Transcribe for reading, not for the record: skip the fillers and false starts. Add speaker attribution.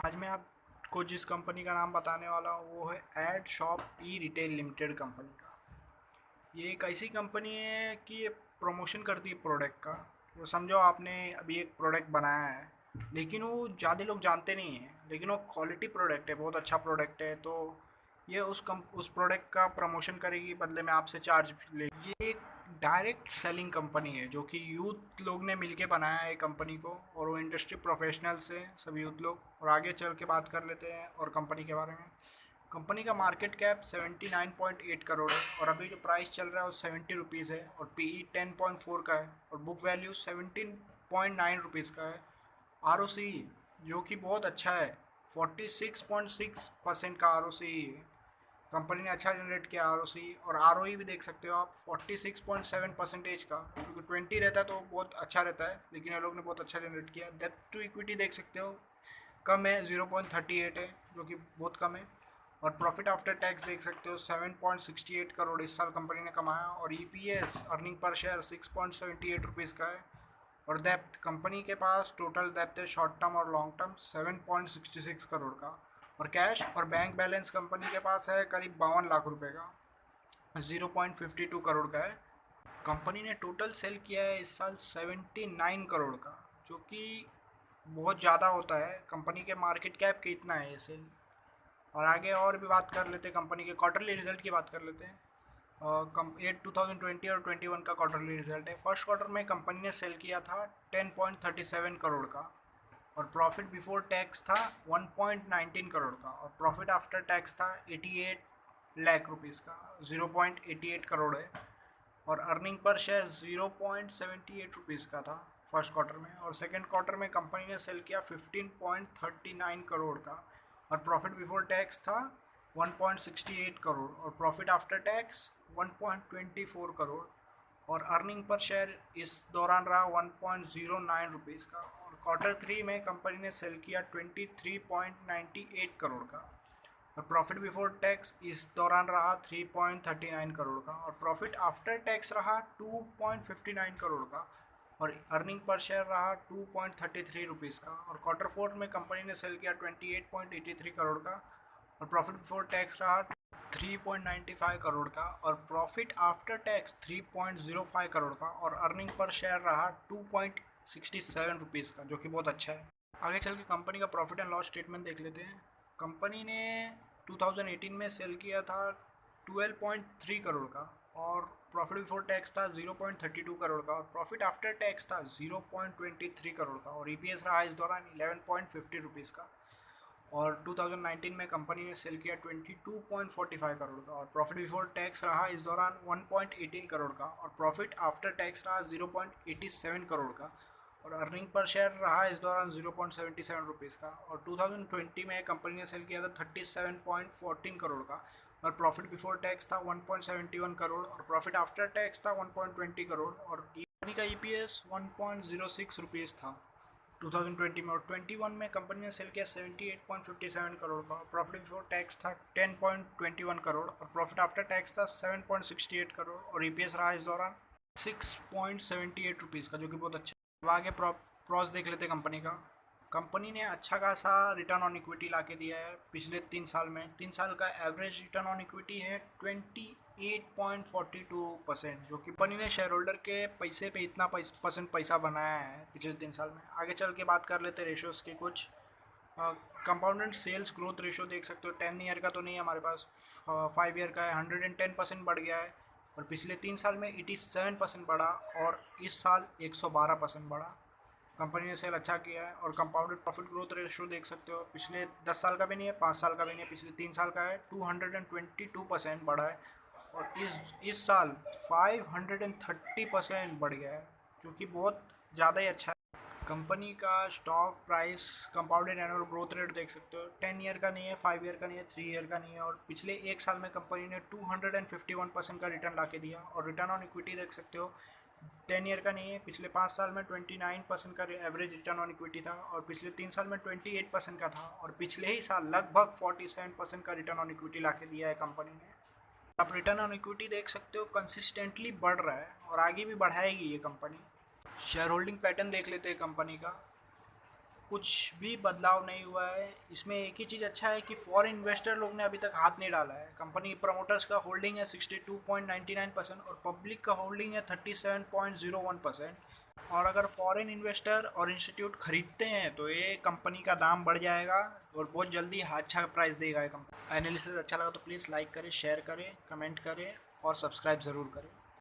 Speaker 1: आज मैं आपको जिस कंपनी का नाम बताने वाला हूँ वो है एड शॉप ई रिटेल लिमिटेड कंपनी का। ये एक ऐसी कंपनी है कि ये प्रमोशन करती है प्रोडक्ट का। तो समझो आपने अभी एक प्रोडक्ट बनाया है, लेकिन वो ज़्यादा लोग जानते नहीं हैं, लेकिन वो क्वालिटी प्रोडक्ट है, बहुत अच्छा प्रोडक्ट है। तो ये उस प्रोडक्ट का प्रमोशन करेगी, बदले में आपसे चार्ज ले। ये एक डायरेक्ट सेलिंग कंपनी है जो कि यूथ लोग ने मिलके बनाया है कंपनी को, और वो इंडस्ट्री प्रोफेशनल्स हैं सब यूथ लोग। और आगे चल के बात कर लेते हैं और कंपनी के बारे में। कंपनी का मार्केट कैप 79.8 करोड़ है, और अभी जो प्राइस चल रहा है वो 70 रुपीज़ है, और पीई 10.4 का है, और बुक वैल्यू 17.9 रुपीज़ का है। आरओसी जो कि बहुत अच्छा है, 46.6% का आरओसी है। कंपनी ने अच्छा जनरेट किया आरओसी, और आरओई भी देख सकते हो आप 46.7% का, क्योंकि 20 रहता है तो बहुत अच्छा रहता है, लेकिन ये लोग ने बहुत अच्छा जनरेट किया। डेब्ट टू इक्विटी देख सकते हो कम है, 0.38 है, जो कि बहुत कम है। और प्रॉफिट आफ्टर टैक्स देख सकते हो 7.68 करोड़ इस साल कंपनी ने कमाया, और EPS earning per share 6.78 rupees का है। और डेप्थ कंपनी के पास टोटल डेप्थ है शॉर्ट टर्म और लॉन्ग टर्म 7.66 करोड़ का। और कैश और बैंक बैलेंस कंपनी के पास है करीब 52 लाख रुपए का, 0.52 करोड़ का है। कंपनी ने टोटल सेल किया है इस साल 79 करोड़ का, जो कि बहुत ज़्यादा होता है। कंपनी के मार्केट कैप के इतना है ये सेल। और आगे और भी बात कर लेते हैं, कंपनी के क्वार्टरली रिजल्ट की बात कर लेते हैं। ये 2020 और 21 का क्वार्टरली रिजल्ट है। फर्स्ट क्वार्टर में कंपनी ने सेल किया था 10.37 करोड़ का, और प्रॉफिट बिफोर टैक्स था 1.19 करोड़ का, और प्रॉफिट आफ्टर टैक्स था 88 लाख रुपीज़ का, 0.88 करोड़ है। और अर्निंग पर शेयर 0.78 रुपीज़ का था फर्स्ट क्वार्टर में। और सेकेंड क्वार्टर में कंपनी ने सेल किया 15.39 करोड़ का, और प्रॉफिट बिफोर टैक्स था 1.68 करोड़, और प्रॉफिट आफ्टर टैक्स 1.24 करोड़। और अर्निंग पर शेयर इस दौरान रहा 1.09 रुपीज़ का। और क्वार्टर थ्री में कंपनी ने सेल किया 23.98 करोड़ का, और प्रॉफिट बिफोर टैक्स इस दौरान रहा 3.39 करोड़ का, और प्रॉफिट आफ्टर टैक्स रहा 2.59 करोड़ का, और अर्निंग पर शेयर रहा 2.33 रुपीज़ का। और क्वार्टर फोर में कंपनी ने सेल किया 28.83 करोड़ का, और प्रॉफिट बिफोर टैक्स रहा 3.95 करोड़ का, और प्रॉफिट आफ्टर टैक्स 3.05 करोड़ का, और अर्निंग पर शेयर रहा 2.67 रुपीज़ का, जो कि बहुत अच्छा है। आगे चल के कंपनी का प्रॉफिट एंड लॉस स्टेटमेंट देख लेते हैं। कंपनी ने 2018 में सेल किया था 12.3 करोड़ का, और प्रॉफिट बिफोर टैक्स था 0.32 करोड़ का, और प्रॉफिट आफ्टर टैक्स था 0.23 करोड़ का, और ईपीएस रहा इस दौरान 11.50 रुपीज़ का। और 2019 में कंपनी ने सेल किया 22.45 करोड़ का, और प्रॉफिट बिफोर टैक्स रहा इस दौरान 1.18 करोड़ का, और प्रॉफिट आफ्टर टैक्स रहा 0.87 करोड़ का, और अर्निंग पर शेयर रहा इस दौरान 0.77 रुपीज़ का। और 2020 में कंपनी ने सेल किया था 37.14 करोड़ का, और प्रॉफिट बिफोर टैक्स था 1.71 करोड़, और प्रॉफिट आफ्टर टैक्स था 1.20 करोड़, और कंपनी का ईपीएस 1.06 रुपीज़ था 2020 में। और 21 में कंपनी ने सेल किया 78.57 करोड़ का, प्रॉफिट बिफोर टैक्स था 10.21 करोड़, और प्रॉफिट आफ्टर टैक्स था 7.68 करोड़, और ईपीएस रहा इस दौरान 6.78 रुपीज़ का, जो कि बहुत अच्छा। अब आगे प्रॉस देख लेते कंपनी का। कंपनी ने अच्छा खासा रिटर्न ऑन इक्विटी ला के दिया है पिछले 3 साल में। 3 साल का एवरेज रिटर्न ऑन इक्विटी है 28.42%, जो कि कंपनी ने शेयर होल्डर के पैसे पे इतना परसेंट पैसा बनाया है पिछले 3 साल में। आगे चल के बात कर लेते हैं रेशोज़ के कुछ। कंपाउंडेड सेल्स ग्रोथ रेशो देख सकते हो, 10 ईयर का तो नहीं है हमारे पास, 5 ईयर का है, 110% बढ़ गया है, और पिछले 3 साल में 87% बढ़ा, और इस साल 112% बढ़ा। कंपनी ने सेल अच्छा किया है। और कंपाउंडेड प्रॉफिट ग्रोथ रेशो देख सकते हो, पिछले 10 साल का भी नहीं है, 5 साल का भी नहीं है, पिछले 3 साल का है, 222% बढ़ा है, और इस साल 530% बढ़ गया है, जो कि बहुत ज़्यादा ही अच्छा है। कंपनी का stock price compounded annual growth rate देख सकते हो, 10 ईयर का नहीं है, 5 ईयर का नहीं है, 3 ईयर का नहीं है, और पिछले 1 साल में कंपनी ने 251% का रिटर्न ला के दिया। और रिटर्न ऑन इक्विटी देख सकते हो, 10 ईयर का नहीं है, पिछले 5 साल में 29% का एवरेज रिटर्न ऑन इक्विटी था, और पिछले 3 साल में 28% का था, और पिछले ही साल लगभग 47% का रिटर्न ऑन इक्विटी ला के दिया है कंपनी ने। आप रिटर्न ऑन इक्विटी देख सकते हो कंसिस्टेंटली बढ़ रहा है, और आगे भी बढ़ाएगी ये कंपनी। शेयर होल्डिंग पैटर्न देख लेते हैं कंपनी का। कुछ भी बदलाव नहीं हुआ है। इसमें एक ही चीज़ अच्छा है कि फॉरेन इन्वेस्टर लोग ने अभी तक हाथ नहीं डाला है। कंपनी प्रमोटर्स का होल्डिंग है 62.99% और पब्लिक का होल्डिंग है 37.01%। और अगर फॉरेन इन्वेस्टर और इंस्टीट्यूट खरीदते हैं तो ये कंपनी का दाम बढ़ जाएगा और बहुत जल्दी अच्छा प्राइस देगा ये कंपनी। एनालिसिस अच्छा लगा तो प्लीज़ लाइक करें, शेयर करें, कमेंट करें और सब्सक्राइब ज़रूर करें।